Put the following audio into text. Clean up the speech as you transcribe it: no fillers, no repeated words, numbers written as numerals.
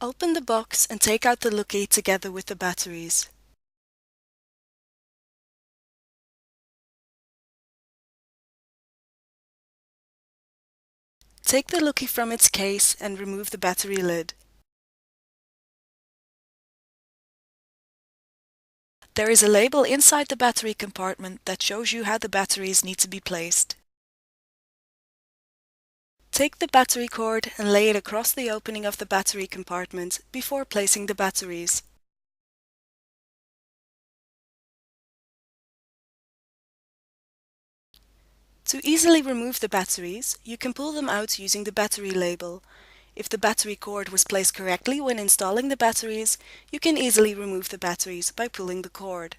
Open the box and take out the Looky together with the batteries. Take the Looky from its case and remove the battery lid. There is a label inside the battery compartment that shows you how the batteries need to be placed. Take the battery cord and lay it across the opening of the battery compartment before placing the batteries. To easily remove the batteries, you can pull them out using the battery label. If the battery cord was placed correctly when installing the batteries, you can easily remove the batteries by pulling the cord.